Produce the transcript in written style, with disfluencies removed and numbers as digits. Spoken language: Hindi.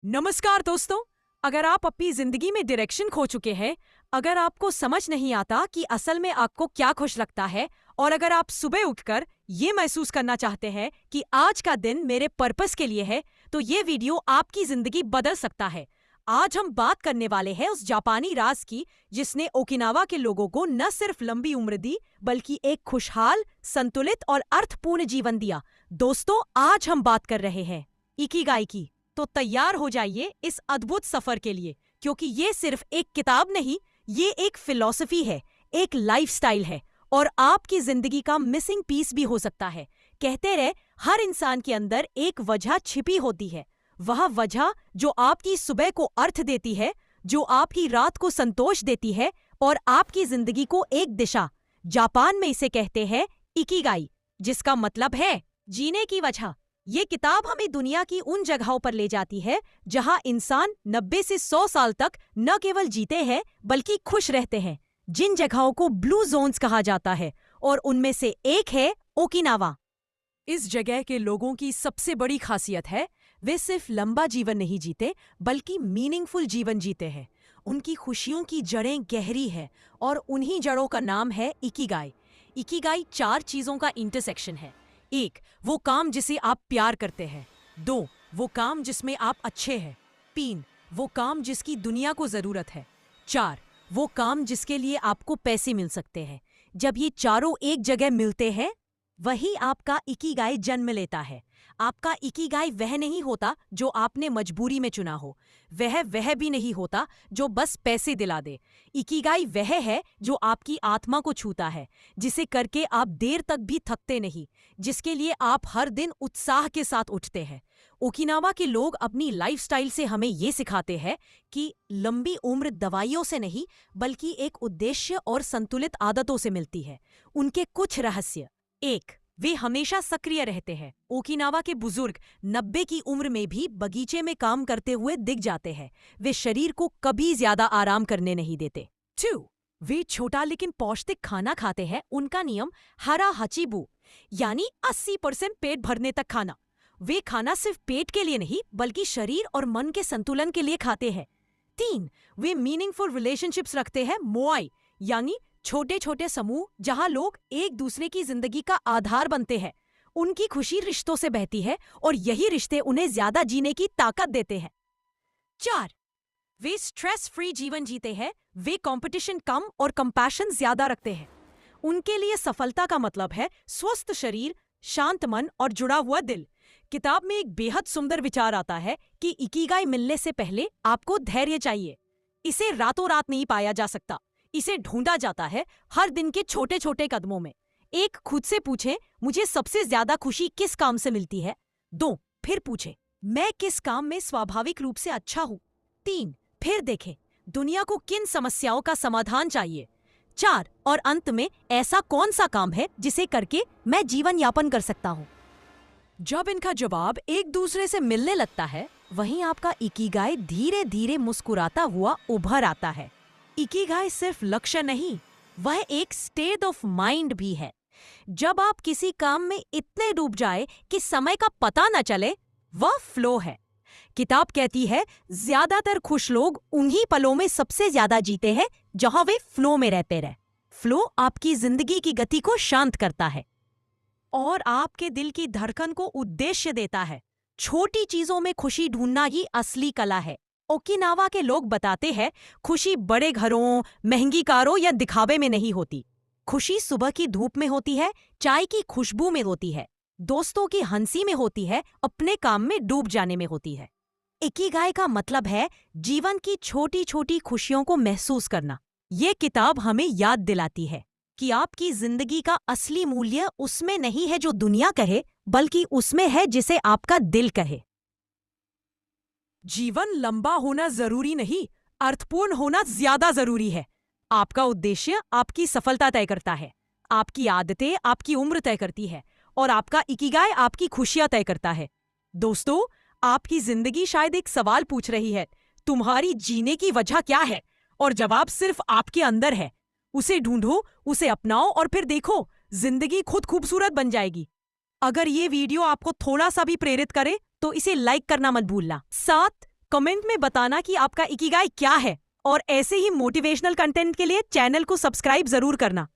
नमस्कार दोस्तों। अगर आप अपनी जिंदगी में डायरेक्शन खो चुके हैं, अगर आपको समझ नहीं आता कि असल में आपको क्या खुश लगता है, और अगर आप सुबह उठकर ये महसूस करना चाहते हैं कि आज का दिन मेरे पर्पस के लिए है, तो ये वीडियो आपकी जिंदगी बदल सकता है। आज हम बात करने वाले हैं उस जापानी राज की जिसने ओकिनावा के लोगों को न सिर्फ लंबी उम्र दी, बल्कि एक खुशहाल, संतुलित और अर्थपूर्ण जीवन दिया। दोस्तों, आज हम बात कर रहे हैं इकिगाई की। तो तैयार हो जाइए इस अद्भुत सफर के लिए, क्योंकि ये सिर्फ एक किताब नहीं, ये एक फिलॉसफी है, एक लाइफस्टाइल है, और आपकी जिंदगी का मिसिंग पीस भी हो सकता है। कहते रहे, हर इंसान के अंदर एक वजह छिपी होती है, वह वजह जो आपकी सुबह को अर्थ देती है, जो आपकी रात को संतोष देती है और आपकी जिंदगी को एक दिशा। जापान में इसे कहते हैं इकिगाई, जिसका मतलब है जीने की वजह। ये किताब हमें दुनिया की उन जगहों पर ले जाती है जहां इंसान 90 से 100 साल तक न केवल जीते हैं बल्कि खुश रहते हैं, जिन जगहों को ब्लू जोन्स कहा जाता है, और उनमें से एक है ओकिनावा। इस जगह के लोगों की सबसे बड़ी खासियत है, वे सिर्फ लंबा जीवन नहीं जीते बल्कि मीनिंगफुल जीवन जीते हैं। उनकी खुशियों की जड़ें गहरी है और उन्हीं जड़ों का नाम है इकिगाई। इकिगाई 4 चीजों का इंटरसेक्शन है। 1. वो काम जिसे आप प्यार करते हैं। 2. वो काम जिसमें आप अच्छे हैं। 3. वो काम जिसकी दुनिया को जरूरत है। 4. वो काम जिसके लिए आपको पैसे मिल सकते हैं। जब ये चारों एक जगह मिलते हैं, वही आपका इकिगाई जन्म लेता है। आपका इकिगाई वह नहीं होता जो आपने मजबूरी में चुना हो, वह भी नहीं होता जो बस पैसे दिला दे। इकिगाई वह है जो आपकी आत्मा को छूता है, जिसे करके आप देर तक भी थकते नहीं, जिसके लिए आप हर दिन उत्साह के साथ उठते हैं। ओकिनावा के लोग अपनी लाइफस्टाइल से हमें ये सिखाते हैं कि लंबी उम्र दवाइयों से नहीं, बल्कि एक उद्देश्य और संतुलित आदतों से मिलती है। उनके कुछ रहस्य। 1. वे हमेशा सक्रिय रहते हैं। ओकिनावा के बुजुर्ग 90 की उम्र में भी बगीचे में काम करते हुए दिख जाते हैं। वे शरीर को कभी ज्यादा आराम करने नहीं देते। 2. वे छोटा लेकिन पौष्टिक खाना खाते हैं। उनका नियम हरा हचीबू, यानी 80% पेट भरने तक खाना। वे खाना सिर्फ पेट के लिए नहीं, बल्कि शरीर और मन के संतुलन के लिए खाते हैं। 3. वे मीनिंगफुल रिलेशनशिप्स रखते हैं। मोआई, यानी छोटे छोटे समूह जहां लोग एक दूसरे की जिंदगी का आधार बनते हैं। उनकी खुशी रिश्तों से बहती है और यही रिश्ते उन्हें ज्यादा जीने की ताकत देते हैं। 4. वे स्ट्रेस फ्री जीवन जीते हैं। वे कंपटीशन कम और कंपैशन ज्यादा रखते हैं। उनके लिए सफलता का मतलब है स्वस्थ शरीर, शांत मन और जुड़ा हुआ दिल। किताब में एक बेहद सुंदर विचार आता है कि इकिगाई मिलने से पहले आपको धैर्य चाहिए। इसे रातों रात नहीं पाया जा सकता, इसे ढूंढा जाता है हर दिन के छोटे छोटे कदमों में। 1. खुद से पूछें, मुझे सबसे ज्यादा खुशी किस काम से मिलती है। 2. फिर पूछें, मैं किस काम में स्वाभाविक रूप से अच्छा हूँ। 3. फिर देखें, दुनिया को किन समस्याओं का समाधान चाहिए। 4. और अंत में, ऐसा कौन सा काम है जिसे करके मैं जीवन यापन कर सकता हूँ। जब इनका जवाब एक दूसरे से मिलने लगता है, वहीं आपका इकिगाई धीरे धीरे मुस्कुराता हुआ उभर आता है। इकिगाई सिर्फ लक्ष्य नहीं, वह एक स्टेट ऑफ माइंड भी है। जब आप किसी काम में इतने डूब जाए कि समय का पता न चले, वह फ्लो है। किताब कहती है, ज्यादातर खुश लोग उन्हीं पलों में सबसे ज्यादा जीते हैं जहां वे फ्लो में रहते रहे। फ्लो आपकी जिंदगी की गति को शांत करता है और आपके दिल की धड़कन को उद्देश्य देता है। छोटी चीजों में खुशी ढूंढना ही असली कला है। ओकिनावा के लोग बताते हैं, खुशी बड़े घरों, महंगी कारों या दिखावे में नहीं होती। खुशी सुबह की धूप में होती है, चाय की खुशबू में होती है, दोस्तों की हंसी में होती है, अपने काम में डूब जाने में होती है। इकिगाई का मतलब है जीवन की छोटी छोटी खुशियों को महसूस करना। ये किताब हमें याद दिलाती है कि आपकी जिंदगी का असली मूल्य उसमें नहीं है जो दुनिया कहे, बल्कि उसमें है जिसे आपका दिल कहे। जीवन लंबा होना जरूरी नहीं, अर्थपूर्ण होना ज्यादा जरूरी है। आपका उद्देश्य आपकी सफलता तय करता है, आपकी आदतें आपकी उम्र तय करती है, और आपका इकिगाई आपकी खुशियां तय करता है। दोस्तों, आपकी जिंदगी शायद एक सवाल पूछ रही है, तुम्हारी जीने की वजह क्या है? और जवाब सिर्फ आपके अंदर है। उसे ढूंढो, उसे अपनाओ और फिर देखो, जिंदगी खुद खूबसूरत बन जाएगी। अगर ये वीडियो आपको थोड़ा सा भी प्रेरित करे तो इसे लाइक करना मत भूलना। साथ कमेंट में बताना कि आपका इकिगाई क्या है और ऐसे ही मोटिवेशनल कंटेंट के लिए चैनल को सब्सक्राइब जरूर करना।